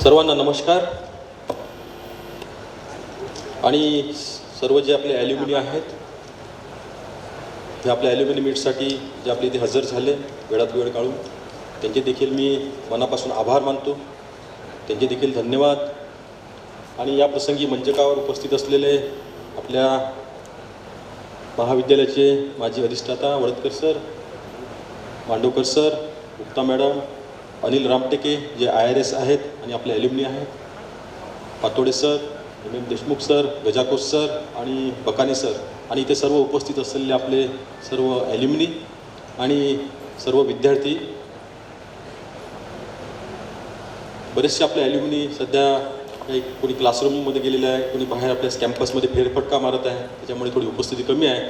सर्वांना नमस्कार. आणि सर्व जे आपले ॲल्युमिनी आहेत हे आपल्या ॲल्युमिनी मीटसाठी जे आपले इथे हजर झाले वेळात वेळ काढून त्यांचे देखील मी मनापासून आभार मानतो. त्यांचे देखील धन्यवाद. आणि या प्रसंगी मंचकावर उपस्थित असलेले आपल्या महाविद्यालयाचे माजी अधिष्ठाता Wadadkar sir, Mandavkar sir, Gupta madam, Anil Ramteke जे IRS आहेत आणि आपले ॲल्युमिनी आहेत, Patode sir, MM Deshmukh sir, Gajakos sir आणि बकाने सर आणि इथे सर्व उपस्थित असलेले आपले सर्व ॲल्युमिनी आणि सर्व विद्यार्थी. बरेचसे आपले ॲल्युमिनी सध्या काही कोणी क्लासरूममध्ये गेलेले आहे, कोणी बाहेर आपल्या कॅम्पसमध्ये फेरफटका मारत आहे, त्याच्यामुळे थोडी उपस्थिती कमी आहे.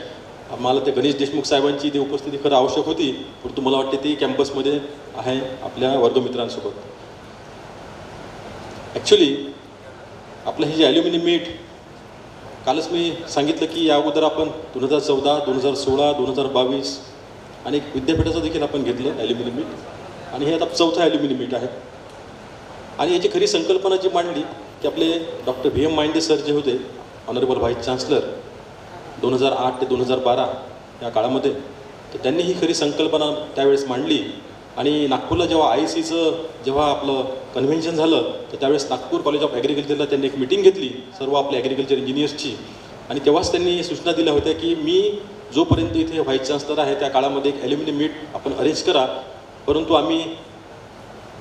मला ते गणेश देशमुख साहेबांची इथे उपस्थिती खरं आवश्यक होती, परंतु मला वाटते ती कॅम्पसमध्ये आहे आपल्या वर्गमित्रांसोबत. ॲक्च्युली आपलं हे जे ॲल्युमिनी मीट कालच मी सांगितलं की या अगोदर आपण 2014, 2016, 2022 अनेक विद्यापीठाचं देखील आपण घेतलं ॲल्युमिनी मीट आणि हे आता 4थं ॲल्युमिनी मीट आहे. आणि याची खरी संकल्पना जी मांडली की आपले डॉक्टर VM माइंडे सर जे होते, ऑनरेबल व्हाईस चान्सलर 2008 ते 2012 या काळामध्ये, तर त्यांनी ही खरी संकल्पना त्यावेळेस मांडली. आणि नागपूरला जेव्हा IICचं जेव्हा आपलं कन्व्हेन्शन झालं तर त्यावेळेस नागपूर कॉलेज ऑफ ॲग्रिकल्चरला त्यांनी एक मीटिंग घेतली सर्व आपल्या ॲग्रिकल्चर इंजिनियर्सची. आणि तेव्हाच त्यांनी सूचना दिल्या होत्या की मी जोपर्यंत इथे व्हाईस चान्सलर आहे त्या काळामध्ये एक ॲल्युमिनी मीट आपण अरेंज करा. परंतु आम्ही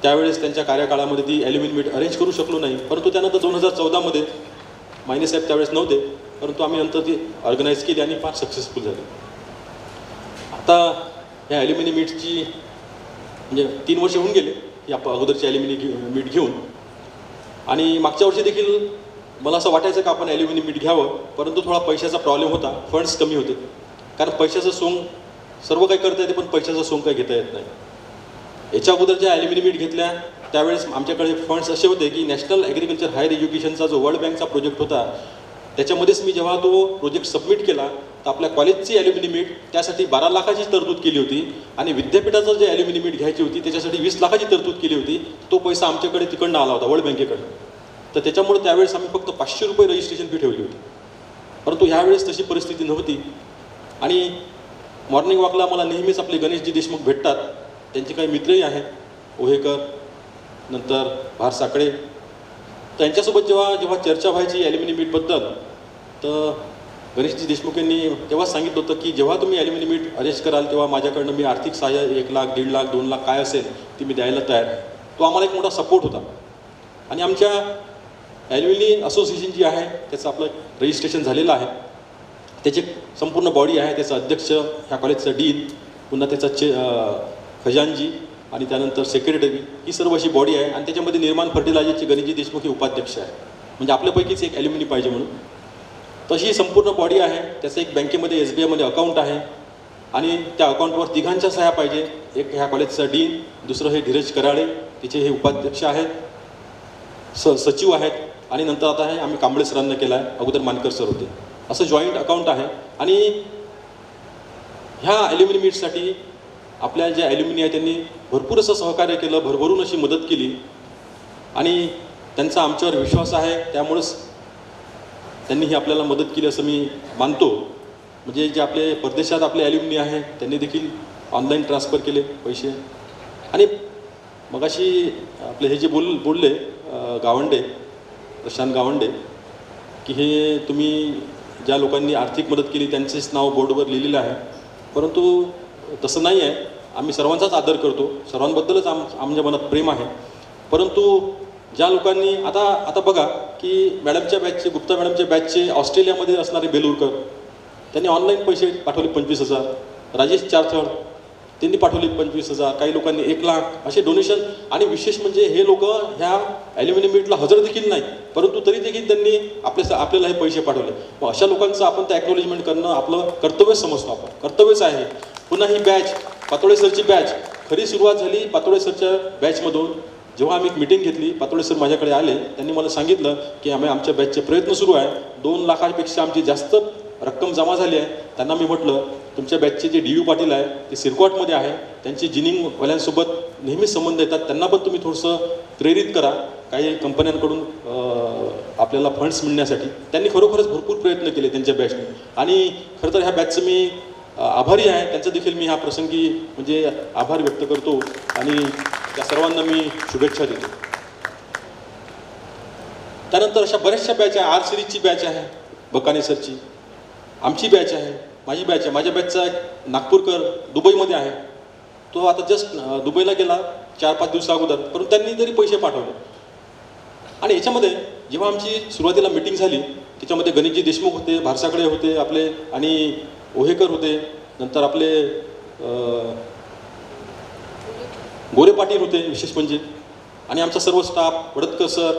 त्यावेळेस त्यांच्या कार्यकाळामध्ये ती ॲल्युमिनी मीट अरेंज करू शकलो नाही. परंतु त्यानंतर 2014मध्ये मायने साहेब त्यावेळेस नव्हते, परंतु आम्ही नंतर ती ऑर्गनाईज केली आणि फार सक्सेसफुल झाली. आता ह्या ॲल्युमिनी मीटची म्हणजे 3 वर्ष होऊन गेले की आपण अगोदरची ॲल्युमिनी मीट घेऊन. आणि मागच्या वर्षी देखील मला असं वाटायचं का आपण ॲल्युमिनी मीट घ्यावं, परंतु थोडा पैशाचा प्रॉब्लेम होता, फंड्स कमी होते. कारण पैशाचं सोंग सर्व काही करता येते पण पैशाचं सोंग काही घेता येत नाही. याच्या अगोदर ज्या ॲल्युमिनी मीट घेतल्या त्यावेळेस आमच्याकडे फंड्स असे होते की नॅशनल ॲग्रिकल्चर हायर एज्युकेशनचा जो वर्ल्ड बँकचा प्रोजेक्ट होता त्याच्यामध्येच मी जेव्हा तो प्रोजेक्ट सबमिट केला तर आपल्या कॉलेजची ॲल्युमिनी मीट त्यासाठी 12 लाखाची तरतूद केली होती आणि विद्यापीठाचं जे ॲल्युमिनी मीट घ्यायची होती त्याच्यासाठी 20 लाखाची तरतूद केली होती. तो पैसा आमच्याकडे तिकडनं आला होता वर्ल्ड बँकेकडनं. तर त्याच्यामुळे त्यावेळेस आम्ही फक्त 500 रुपये रजिस्ट्रेशन फी ठेवली होती. परंतु ह्यावेळेस तशी परिस्थिती नव्हती. आणि मॉर्निंग वॉकला मला नेहमीच आपले गणेशजी देशमुख भेटतात, त्यांचे काही मित्रही आहेत, ओहेकर, नंतर भार साकडे. त्यांच्यासोबत जेव्हा चर्चा व्हायची ॲल्युमिनी मीटबद्दल तर गणेशजी देशमुख यांनी तेव्हाच सांगितलं होतं की जेव्हा तुम्ही ॲल्युमिनी मीट अरेंज कराल तेव्हा माझ्याकडनं मी आर्थिक सहाय्य 1 लाख, 1.5 लाख, 2 लाख काय असेल ती मी द्यायला तयार आहे. तो आम्हाला एक मोठा सपोर्ट होता. आणि आमच्या ॲल्युमिनी असोसिएशन जी आहे त्याचं आपलं रजिस्ट्रेशन झालेलं आहे. त्याची संपूर्ण बॉडी आहे, त्याचा अध्यक्ष, ह्या कॉलेजचा डीन, पुन्हा त्याचा खजानजी आणि त्यानंतर सेक्रेटरी, ही सर्व अशी बॉडी आहे. आणि त्याच्यामध्ये निर्माण फर्टिलायझरचे गणेशजी देशमुख हे उपाध्यक्ष आहे. म्हणजे आपल्यापैकीच एक ॲल्युमिनी पाहिजे म्हणून तशी संपूर्ण बॉडी आहे. त्याचं एक बँकेमध्ये SBIमध्ये अकाउंट आहे आणि त्या अकाउंटवर 3घांच्या सह्या पाहिजे. एक ह्या कॉलेजचा डीन, दुसरं हे धीरज कराळे, तिचे हे उपाध्यक्ष आहेत, सचिव आहेत. आणि नंतर आता हे आम्ही कांबळे सरांना केला आहे, अगोदर मानकर सर होते. असं जॉईंट अकाउंट आहे. आणि ह्या ॲल्युमिनी मीटसाठी आपल्या ज्या ॲल्युमिनी आहे त्यांनी भरपूर असं सहकार्य केलं, भरभरून अशी मदत केली. आणि त्यांचा आमच्यावर विश्वास आहे, त्यामुळंच त्यांनी ही आपल्याला मदत केली असं मी मानतो. म्हणजे जे आपले परदेशात आपले ॲल्युमिनी आहे त्यांनी देखील ऑनलाईन ट्रान्सफर केले पैसे. आणि मगाशी आपले हे जे बोलले गावंडे, प्रशांत गावंडे, की हे तुम्ही ज्या लोकांनी आर्थिक मदत केली त्यांचेच नाव बोर्डवर लिहिलेलं आहे. परंतु तसं नाही आहे. आम्ही सर्वांचाच आदर करतो, सर्वांबद्दलच आमच्या मनात प्रेम आहे. परंतु ज्या लोकांनी आता बघा की मॅडमच्या बॅचचे, गुप्ता मॅडमच्या बॅचचे ऑस्ट्रेलियामध्ये असणारे बेलूरकर, त्यांनी ऑनलाईन पैसे पाठवले 25,000. राजेश चारथड त्यांनी पाठवले 25,000. काही लोकांनी 1 लाख असे डोनेशन. आणि विशेष म्हणजे हे लोक ह्या ॲल्युमिनी मीटला हजर देखील नाही, परंतु तरी देखील त्यांनी आपल्याला हे पैसे पाठवले. मग अशा लोकांचं आपण त्या ॲक्नॉलेजमेंट करणं आपलं कर्तव्य समजतो, आपण कर्तव्यच आहे. पुन्हा ही बॅच, पातोडे सरची बॅच, खरी सुरुवात झाली पातोडे सरच्या बॅचमधून. जेव्हा आम्ही एक मीटिंग घेतली, पातोडे सर माझ्याकडे आले, त्यांनी मला सांगितलं की आमच्या बॅचचे प्रयत्न सुरू आहे, 2 लाखापेक्षा आमची जास्त रक्कम जमा झाली आहे. त्यांना मी म्हटलं तुमच्या बॅचचे जे DU पाटील आहे ते सिरकॉटमध्ये आहे, त्यांची जिनिंगवाल्यांसोबत नेहमीच संबंध येतात, त्यांना पण तुम्ही थोडंसं प्रेरित करा. काही कंपन्यांकडून आपल्याला फंड्स मिळण्यासाठी त्यांनी खरोखरच भरपूर प्रयत्न केले त्यांच्या बॅचने. आणि खरं तर ह्या बॅचचं मी आभारी आहे, त्यांचं देखील मी ह्या प्रसंगी म्हणजे आभार व्यक्त करतो आणि त्या सर्वांना मी शुभेच्छा देतो. त्यानंतर अशा बऱ्याचशा बॅच आहे. आर सिरीजची बॅच आहे, बकाने सरची, आमची बॅच आहे, माझी बॅच आहे. माझ्या बॅचचा एक नागपूरकर दुबईमध्ये आहे, तो आता जस्ट दुबईला गेला 4-5 दिवसा अगोदर, परंतु त्यांनी तरी पैसे पाठवले. आणि याच्यामध्ये जेव्हा आमची सुरुवातीला मीटिंग झाली त्याच्यामध्ये गणेशजी देशमुख होते, भारसाकडे होते आपले, आणि ओहेकर होते, नंतर आपले गोरे पाटील होते विशेष म्हणजे, आणि आमचा सर्व staff, Wadatkar sir,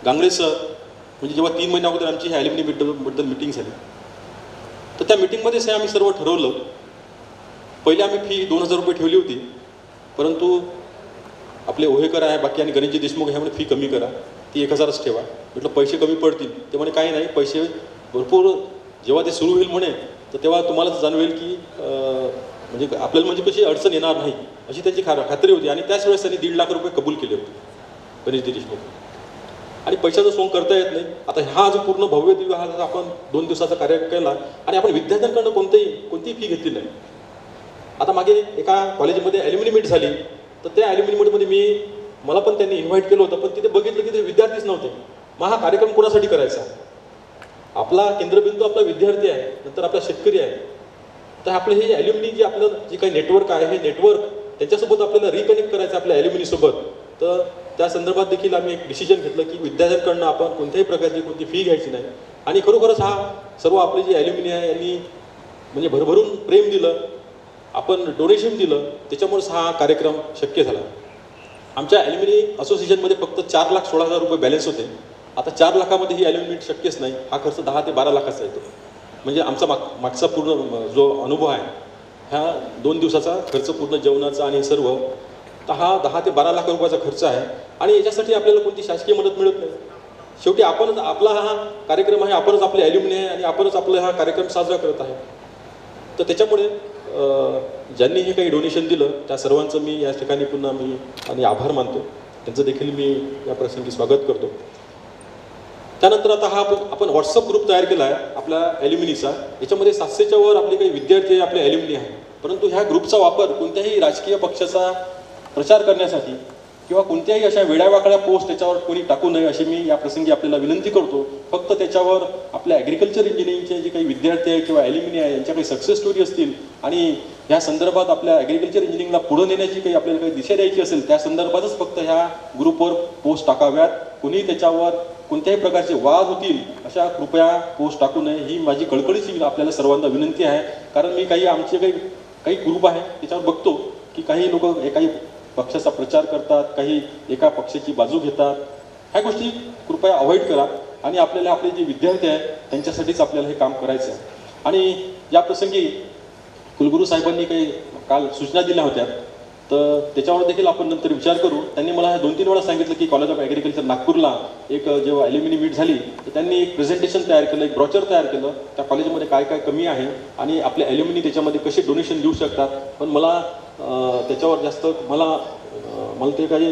Gangde sir, म्हणजे जेव्हा 3 महिन्या अगोदर आमची ह्या ॲल्युमिनी मीटिंग झाली तर त्या मीटिंगमध्येच हे आम्ही सर्व ठरवलं. पहिले आम्ही फी 2000 रुपये ठेवली होती, परंतु आपले ओहेकर आहे बाकी आणि गणेशजी देशमुख ह्यामुळे फी कमी करा, ती 1000च ठेवा. म्हटलं पैसे कमी पडतील, ते म्हणे काही नाही, पैसे भरपूर जेव्हा ते सुरू होईल म्हणे तर तेव्हा तुम्हालाच जाणवेल की म्हणजे आपल्याला म्हणजे कशी अडचण येणार नाही अशी त्यांची खात्री होती. आणि त्याच वेळेस त्यांनी 1.5 लाख रुपये कबूल केले होते गणेशजी देशमुख. आणि पैशाचं सोंग करता येत नाही. आता हा जो पूर्ण भव्य दिव्य हा आपण 2 दिवसाचा कार्यक्रम केला आणि आपण विद्यार्थ्यांकडनं कोणतीही फी घेतली नाही. आता मागे एका कॉलेजमध्ये ॲल्युमिनी मीट झाली, तर त्या ॲल्युमिनी मीटमध्ये मला पण त्यांनी इन्व्हाइट केलं होतं, पण तिथे बघितलं की ते विद्यार्थीच नव्हते. मग हा कार्यक्रम कोणासाठी करायचा? आपला केंद्रबिंदू आपला विद्यार्थी आहे, नंतर आपला शेतकरी आहे. तर आपलं हे ॲल्युमिनी जे आपलं जे काही नेटवर्क आहे, हे नेटवर्क त्याच्यासोबत आपल्याला रिकनेक्ट करायचं आपल्या ॲल्युमिनीसोबत. तर त्या संदर्भात देखील आम्ही एक डिसिजन घेतलं की विद्यार्थ्यांकडनं आपण कोणत्याही प्रकारची कोणती फी घ्यायची नाही. आणि खरोखरच हा सर्व आपले जे ॲल्युमिनी आहे यांनी म्हणजे भरभरून प्रेम दिलं, आपण डोनेशन दिलं, त्याच्यामुळेच हा कार्यक्रम शक्य झाला. आमच्या ॲल्युमिनी असोसिएशनमध्ये फक्त 4,16,000 रुपये बॅलन्स होते. आता 4 लाखामध्ये ही ॲल्युमिनी मीट शक्यच नाही. हा खर्च 10 ते 12 लाखाचा येतो. म्हणजे आमचा मागचा पूर्ण जो अनुभव आहे ह्या 2 दिवसाचा खर्च पूर्ण जेवणाचा आणि सर्व, तर हा 10 ते 12 लाख रुपयाचा खर्च आहे. आणि याच्यासाठी आपल्याला कोणती शासकीय मदत मिळत नाही. शेवटी आपणच आपला हा कार्यक्रम आहे, आपणच आपले ॲल्युमिनी आहे आणि आपणच आपला हा कार्यक्रम साजरा करत आहे. तर त्याच्यामुळे ज्यांनी हे काही डोनेशन दिलं त्या सर्वांचं मी या ठिकाणी पुन्हा मी आणि आभार मानतो. त्यांचं देखील मी या प्रसंगी स्वागत करतो. त्यानंतर आता हा आपण व्हॉट्सअप ग्रुप तयार केला आहे आपल्या ॲल्युमिनीचा. याच्यामध्ये 700च्या वर आपले काही विद्यार्थी आपले ॲल्युमिनी आहे. परंतु ह्या ग्रुपचा वापर कोणत्याही राजकीय पक्षाचा प्रचार करण्यासाठी किंवा कोणत्याही अशा वेड्यावाकड्या पोस्ट त्याच्यावर कोणी टाकू नये अशी मी या प्रसंगी आपल्याला विनंती करतो. फक्त त्याच्यावर आपल्या ॲग्रिकल्चर इंजिनिअरिंगचे जे काही विद्यार्थी आहे किंवा ॲल्युमिनी आहे यांच्या काही सक्सेस स्टोरी असतील आणि ह्या संदर्भात आपल्या ॲग्रिकल्चर इंजिनिअरिंगला पुढं नेण्याची काही आपल्याला काही दिशा द्यायची असेल त्या संदर्भातच फक्त ह्या ग्रुपवर पोस्ट टाकाव्यात. कोणी त्याच्यावर कोणत्याही प्रकारचे वाद होतील अशा कृपया पोस्ट टाकू नये ही माझी कळकळीची आपल्याला सर्वांना विनंती आहे. कारण मी आमचे काही ग्रुप आहे त्याच्यावर बघतो की काही लोक एकाही पक्षाचा प्रचार करतात, काही एका पक्षाची बाजू घेतात. ह्या गोष्टी कृपया अवॉइड करा आणि आपल्याला आपले जे विद्यार्थी आहेत त्यांच्यासाठीच आपल्याला हे काम करायचं आहे. आणि या प्रसंगी कुलगुरू साहेबांनी काही काल सूचना दिल्या होत्या, तर त्याच्यावर देखील आपण नंतर विचार करू. त्यांनी मला 2-3 वेळा सांगितलं की कॉलेज ऑफ ॲग्रिकल्चर नागपूरला एक जेव्हा ॲल्युमिनी मीट झाली तर त्यांनी एक प्रेझेंटेशन तयार केलं, एक ब्रॉचर तयार केलं त्या कॉलेजमध्ये काय काय कमी आहे आणि आपले ॲल्युमिनी त्याच्यामध्ये कसे डोनेशन देऊ शकतात. पण मला त्याच्यावर जास्त मला ते काही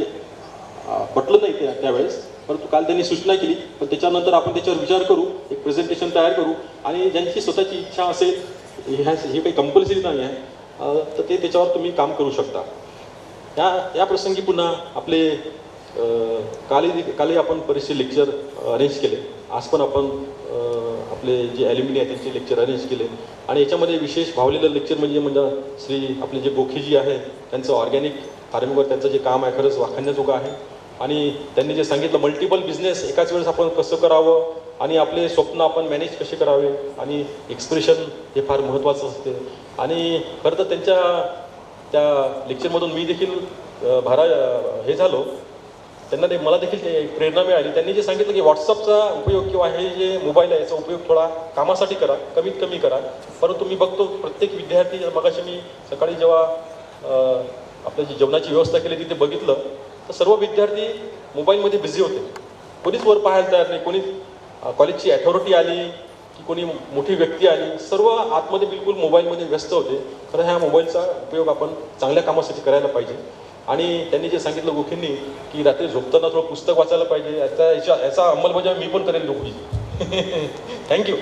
पटलं नाही त्यावेळेस, परंतु काल त्यांनी सूचना केली. पण त्याच्यानंतर आपण त्याच्यावर विचार करू, एक प्रेझेंटेशन तयार करू आणि ज्यांची स्वतःची इच्छा असेल, हे काही कंपल्सरी नाही आहे, तर ते त्याच्यावर तुम्ही काम करू शकता. या प्रसंगी पुन्हा आपले कालही आपण बरेचसे लेक्चर अरेंज केले. आज पण आपण आपले जे ॲल्युमिनी आहे त्यांचे लेक्चर अरेंज केले. आणि याच्यामध्ये विशेष भावलेलं लेक्चर म्हणजे श्री आपले जे गोखीजी आहे त्यांचं ऑर्गॅनिक फार्मिंगवर त्यांचं जे काम आहे खरंच वाखाणण्याजोगं आहे. आणि त्यांनी जे सांगितलं मल्टिपल बिझनेस एकाच वेळेस आपण कसं करावं आणि आपले स्वप्न आपण मॅनेज कसे करावे आणि एक्सप्रेशन हे फार महत्त्वाचं असते. आणि खरं तर त्यांच्या त्या लेक्चरमधून मी देखील हे झालो, त्यांना मला देखील प्रेरणा मिळाली. त्यांनी जे सांगितलं की व्हॉट्सअपचा उपयोग किंवा हे जे मोबाईल आहे याचा उपयोग थोडा कामासाठी करा, कमीत कमी करा. परंतु मी बघतो प्रत्येक विद्यार्थी, मगाशी मी सकाळी जेव्हा आपल्या जी जेवणाची व्यवस्था केली तिथे बघितलं तर सर्व विद्यार्थी मोबाईलमध्ये बिझी होते. कोणीच वर पाहायला तयार नाही. कोणी कॉलेजची अथॉरिटी आली की कोणी मोठी व्यक्ती आली, सर्व आतमध्ये बिलकुल मोबाईलमध्ये व्यस्त होते. खरं ह्या मोबाईलचा उपयोग आपण चांगल्या कामासाठी करायला पाहिजे. आणि त्यांनी जे सांगितलं गोखींनी की रात्री झोपताना थोडं पुस्तक वाचायला पाहिजे, याचा अंमलबजावणी मी पण करेल गोखी. थँक्यू.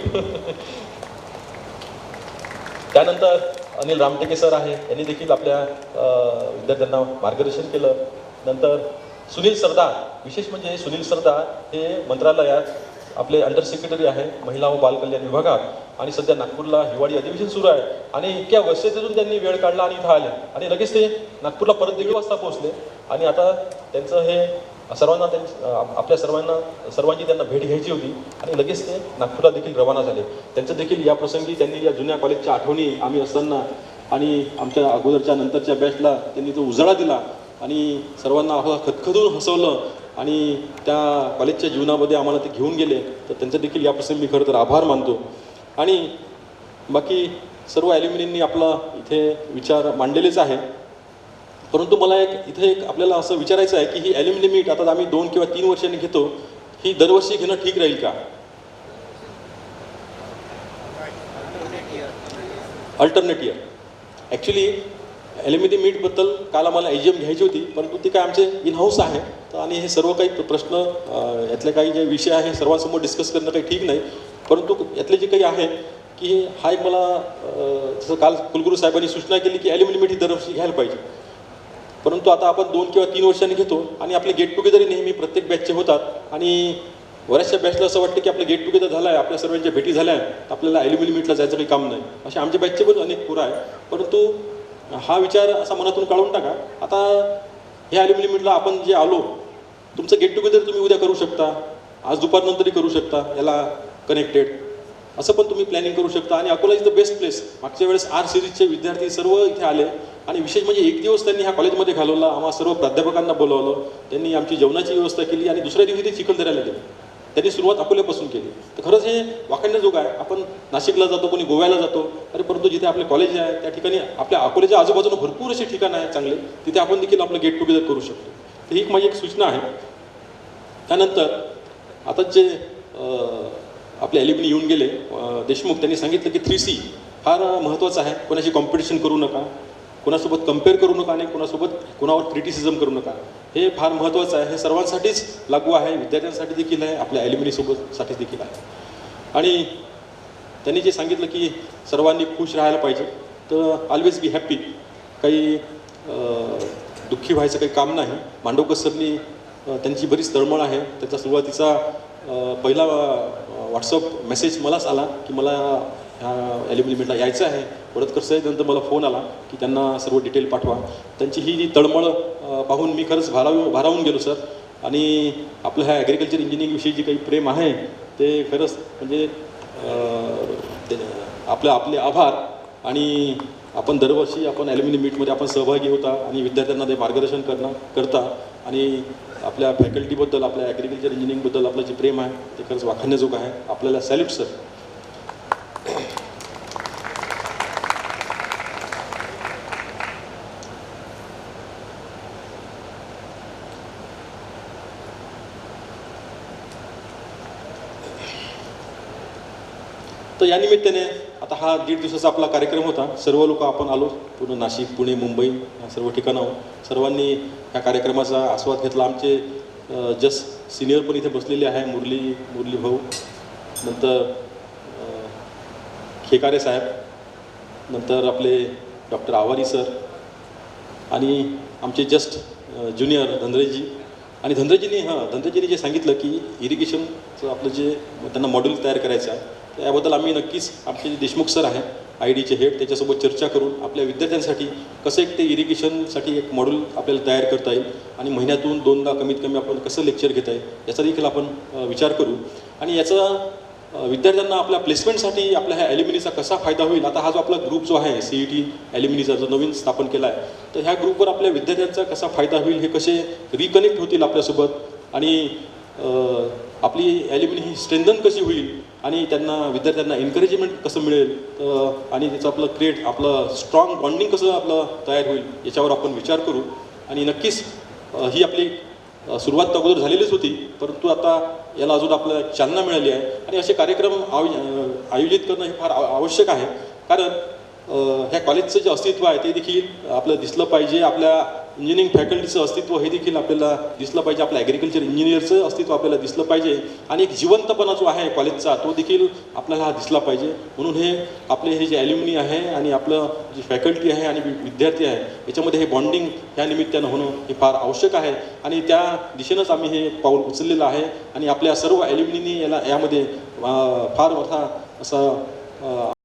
त्यानंतर अनिल रामटेके सर आहे, यांनी देखील आपल्या विद्यार्थ्यांना मार्गदर्शन केलं. नंतर सुनील सरदार, विशेष म्हणजे सुनील सरदार हे मंत्रालयात आपले अंडर सेक्रेटरी आहे महिला व बालकल्याण विभागात, आणि सध्या नागपूरला हिवाळी अधिवेशन सुरू आहे आणि इतक्या व्यस्ततेतून त्यांनी वेळ काढला आणि इथं आले आणि लगेच ते नागपूरला परत 1:30 वाजता पोहोचले. आणि आता त्यांचं हे सर्वांना आपल्या सर्वांची त्यांना भेट घ्यायची होती आणि लगेच ते नागपूरला देखील रवाना झाले. त्यांचं देखील या प्रसंगी त्यांनी या जुन्या कॉलेजच्या आठवणी आम्ही असताना आणि आमच्या अगोदरच्या नंतरच्या बॅचला त्यांनी तो उजाळा दिला आणि सर्वांना खदखदून हसवलं आणि त्या कॉलेजच्या जीवनामध्ये आम्हाला ते घेऊन गेले. तर त्यांचं देखील या प्रसंगी मी खरं तर आभार मानतो. आणि बाकी सर्व ॲल्युमिनींनी आपला इथे विचार मांडलेलेच आहे. परंतु मला इथे आपल्याला असं विचारायचं आहे की ही ॲल्युमिनी मीट आता आम्ही 2 किंवा 3 वर्षांनी घेतो, ही दरवर्षी घेणं ठीक राहील का? Alternate year. ॲक्च्युली ॲल्युमिनी मीटबद्दल काल आम्हाला AGM घ्यायची होती, परंतु ती काय आमचे इन हाऊस आहे तर आणि हे सर्व काही प्रश्न यातले काही जे विषय आहे सर्वांसमोर डिस्कस करणं काही ठीक नाही. परंतु यातले जे काही आहे की हा एक मला जसं काल कुलगुरू साहेबांनी सूचना केली की ॲल्युमिनी मीट ही दरवर्षी घ्यायला पाहिजे. परंतु आता आपण 2 किंवा 3 वर्षांनी घेतो आणि आपले गेट टुगेदरही नेहमी प्रत्येक बॅचचे होतात आणि बऱ्याचशा बॅचला असं वाटतं की आपलं गेट टुगेदर झालं आहे, आपल्या सर्वांच्या भेटी झाल्या आहेत, आपल्याला ॲल्युमिनी मीटला जायचं काही काम नाही. असे आमच्या बॅचचे पण अनेक पोरं आहे. परंतु हा विचार असा मनातून काढून टाका. आता ह्या ॲल्युमिनी मीटला आपण जे आलो, तुमचं गेट टुगेदर तुम्ही उद्या करू शकता, आज दुपारनंतरही करू शकता, याला कनेक्टेड असं पण तुम्ही प्लॅनिंग करू शकता. आणि Akola is the best place. मागच्या वेळेस आर सिरीजचे विद्यार्थी सर्व इथे आले आणि विशेष म्हणजे 1 दिवस त्यांनी ह्या कॉलेजमध्ये घालवला. आम्हा सर्व प्राध्यापकांना बोलावलं, त्यांनी आमची जेवणाची व्यवस्था केली आणि दुसऱ्या दिवशी ते चिखलदऱ्याला गेले. त्यांनी सुरुवात अकोल्यापासून केली. तर खरंच हे वाखाणण्याजोगं आहे. आपण नाशिकला जातो, कोणी गोव्याला जातो, अरे परंतु जिथे आपले कॉलेज आहे त्या ठिकाणी आपल्या अकोल्याच्या आजूबाजूला भरपूर असे ठिकाणं आहेत चांगले, तिथे आपण देखील आपलं गेट टुगेदर करू शकतो. तर ही एक माझी एक सूचना आहे. त्यानंतर आता जे आपले ॲल्युमिनी येऊन गेले देशमुख, त्यांनी सांगितलं की 3C फार महत्त्वाचं आहे. कोणाशी कॉम्पिटिशन करू नका, कोणासोबत कम्पेअर करू नका आणि कोणावर क्रिटिसिझम करू नका. हे फार महत्त्वाचं आहे. हे सर्वांसाठीच लागू आहे, विद्यार्थ्यांसाठी देखील आहे, आपल्या ॲल्युमिनीसाठी देखील आहे. आणि त्यांनी जे सांगितलं की सर्वांनी खुश राहायला पाहिजे, तर ऑलवेज बी हॅप्पी. काही दुःखी व्हायचं काही काम नाही. मांडवकर सरनी त्यांची बरीच तळमळ आहे. त्याचा सुरुवातीचा पहिला व्हॉट्सअप मेसेज मलाच आला की मला ह्या ॲल्युमिनी मीटला यायचं आहे. वडदकर साहेब नंतर मला फोन आला की त्यांना सर्व डिटेल पाठवा. त्यांची ही जी तळमळ पाहून मी खरंच भारावून गेलो सर. आणि आपलं ह्या ॲग्रिकल्चर इंजिनिअरिंगविषयी जे काही प्रेम आहे ते खरंच म्हणजे आपले आभार. आणि आपण दरवर्षी आपण ॲल्युमिनी मीटमध्ये आपण सहभागी होता आणि विद्यार्थ्यांना ते मार्गदर्शन करता आणि आपल्या फॅकल्टीबद्दल, आपल्या ॲग्रिकल्चर इंजिनिअरिंगबद्दल आपलं जे प्रेम आहे ते खरंच वाखाणण्याजोगं आहे. आपल्याला सॅल्यूट सर. तर या निमित्ताने आता हा 1.5 दिवसाचा आपला कार्यक्रम होता. सर्व लोक आपण आलो, पूर्ण नाशिक, पुणे, मुंबई या सर्व ठिकाणावर सर्वांनी ह्या कार्यक्रमाचा आस्वाद घेतला. आमचे जस्ट सिनियर पण इथे बसलेले आहे, मुरली भाऊ, नंतर खेकारे साहेब, नंतर आपले डॉक्टर आवारी सर आणि आमचे जस्ट ज्युनियर धनरेजी. आणि धनरेजींनी जे सांगितलं की इरिगेशनचं आपलं जे त्यांना मॉड्यूल तयार करायचं आहे, याबद्दल आम्ही नक्कीच आमचे जे देशमुख सर आहे IDचे हेड, त्याच्यासोबत चर्चा करून आपल्या विद्यार्थ्यांसाठी कसं एक ते इरिगेशनसाठी एक मॉड्यूल आपल्याला तयार करता येईल आणि महिन्यातून 2दा कमीत कमी आपण कसं लेक्चर घेता येईल याचा देखील आपण विचार करू. आणि याचा विद्यार्थ्यांना आपल्या प्लेसमेंटसाठी आपल्या ह्या ॲल्युमिनीचा कसा फायदा होईल. आता हा जो आपला ग्रुप जो आहे CET ॲल्युमिनीचा जो नवीन स्थापन केला आहे, तर ह्या ग्रुपवर आपल्या विद्यार्थ्यांचा कसा फायदा होईल, हे कसे रिकनेक्ट होतील आपल्यासोबत आणि आपली ॲल्युमिनी ही स्ट्रेंथन कशी होईल आणि विद्यार्थ्यांना एनकरेजमेंट कसं मिळेल आणि त्याचं आपलं स्ट्रॉंग बॉन्डिंग कसं आपलं तयार होईल याच्यावर आपण विचार करू. आणि नक्कीच ही आपली सुरुवात तर अगोदर झालेलीच होती, परंतु आता याला अजून आपल्याला चालना मिळाली आहे. आणि असे कार्यक्रम आयोजित करणं हे फार आवश्यक आहे, कारण ह्या कॉलेजचं जे अस्तित्व आहे ते देखील आपलं दिसलं पाहिजे. आपल्या इंजिनिअरिंग फॅकल्टीचं अस्तित्व हे देखील आपल्याला दिसलं पाहिजे, आपलं ॲग्रिकल्चर इंजिनिअरचं अस्तित्व आपल्याला दिसलं पाहिजे आणि एक जिवंतपणा जो आहे कॉलेजचा तो देखील आपल्याला दिसला पाहिजे. म्हणून हे आपले हे जे ॲल्युमिनी आहे आणि आपलं जी फॅकल्टी आहे आणि विद्यार्थी आहे याच्यामध्ये हे बॉन्डिंग ह्या निमित्तानं होणं हे फार आवश्यक आहे आणि त्या दिशेनंच आम्ही हे पाऊल उचललेलं आहे आणि आपल्या सर्व ॲल्युमिनीनी यामध्ये फार मोठा असा